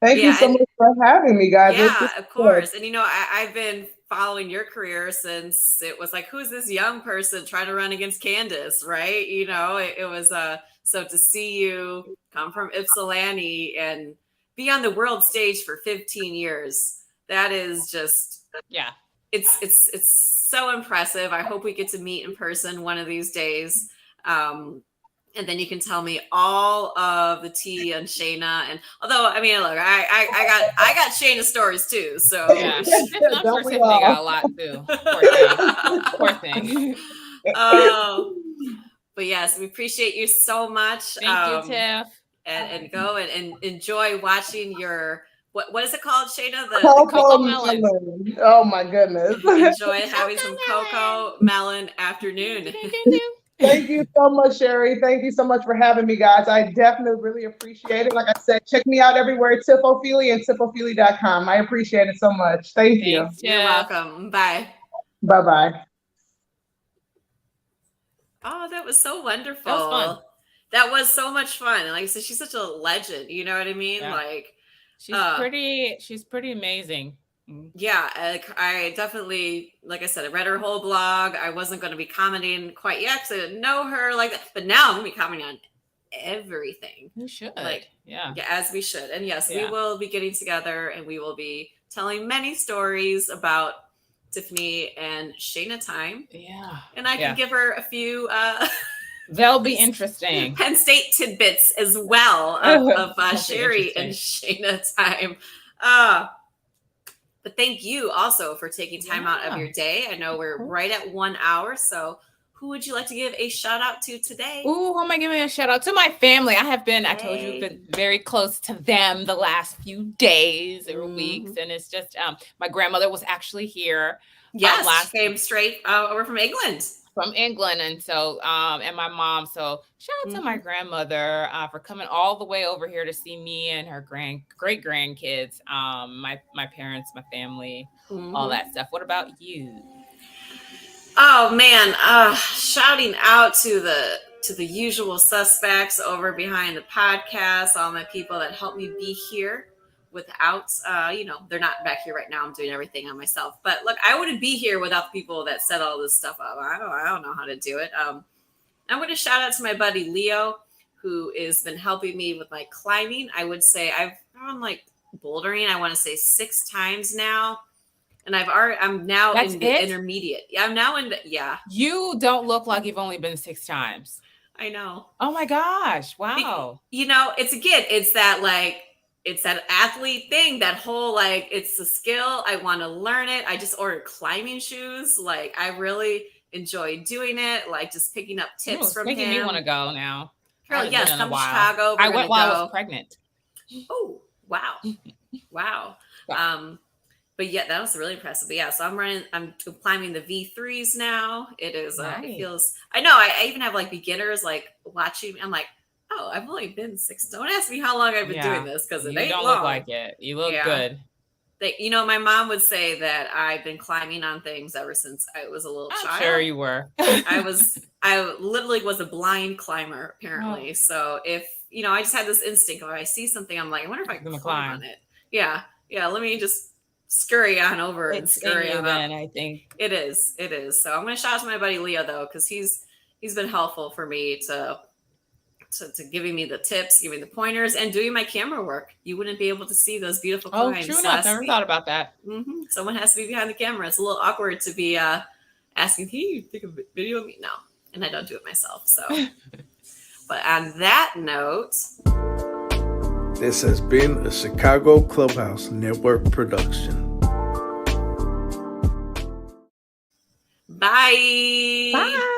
thank you so much for having me, guys. Yeah, of course. And I've been following your career since it was like, who's this young person trying to run against Candace, right? It was so to see you come from Ypsilanti and be on the world stage for 15 years, that is just it's so impressive. I hope we get to meet in person one of these days. And then you can tell me all of the tea on Shayna. And although, I mean, look, I got Shayna stories too. So yeah, I'm sure Tiffany got a lot too. Poor thing. But yes, we appreciate you so much. Thank you, Tiff. And go and enjoy watching your what is it called, Shayna? The cocoa melon. Oh my goodness! Enjoy having some cocoa melon afternoon. Thank you so much, Sherry. Thank you so much for having me, guys. I definitely really appreciate it. Like I said, check me out everywhere, Tiff Ophelia and tiffophelia.com. I appreciate it so much. Thank you. Thanks, You're welcome. Bye. Bye-bye. Oh, that was so wonderful. That was fun. That was so much fun. And like I said, she's such a legend. You know what I mean? Yeah. Like she's pretty amazing. Yeah, I definitely, like I said, I read her whole blog. I wasn't going to be commenting quite yet because I didn't know her like that. But now I'm going to be commenting on everything. You should. Yeah, as we should. And yes, we will be getting together and we will be telling many stories about Tiffany and Shayna time. Yeah. And I can give her a few They'll be interesting. Penn State tidbits as well of Sherry and Shayna time. But thank you also for taking time out of your day. I know we're right at 1 hour, so who would you like to give a shout out to today? Ooh, who am I giving a shout out to? My family. I told you, been very close to them the last few days or weeks. And it's just, my grandmother was actually here. Yes, came straight over from England. And so, and my mom. So shout out to my grandmother for coming all the way over here to see me and her great grandkids, my parents, my family, all that stuff. What about you? Oh man, shouting out to the usual suspects over behind the podcast, all my people that helped me be here. Without, they're not back here right now. I'm doing everything on myself. But look, I wouldn't be here without the people that set all this stuff up. I don't know how to do it. I'm going to shout out to my buddy Leo, who has been helping me with my climbing. I would say I've gone like bouldering, I want to say 6 times now. And I'm now in the intermediate. Yeah, I'm now in You don't look like you've only been 6 times. I know. Oh my gosh. Wow. It's that athlete thing, that whole, like, it's a skill. I want to learn it. I just ordered climbing shoes. Like, I really enjoy doing it. Like, just picking up tips from him. Making me want to go now. Girl, yes, come to Chicago. I went while I was pregnant. Oh, wow. Wow. But yeah, that was really impressive. But yeah, so I'm climbing the V3s now. It is, it feels, I know, I even have like beginners like watching. I'm like, oh, I've only been 6. Don't ask me how long I've been doing this, because it ain't long. You don't look like it. You look good. My mom would say that I've been climbing on things ever since I was a little child. I'm sure you were. I literally was a blind climber, apparently. So if, I just had this instinct, when I see something, I'm like, I wonder if I can climb on it. Yeah. Let me just scurry on over and scurry on up. I think it is. So I'm going to shout out to my buddy Leo, though, because he's been helpful for me to giving me the tips, giving the pointers, and doing my camera work. You wouldn't be able to see those beautiful climbs. Oh, true enough. Never thought about that. Someone has to be behind the camera. It's a little awkward to be asking, "Hey, you take a video of me?" No, and I don't do it myself. So, but on that note, this has been a Chicago Clubhouse Network production. Bye. Bye.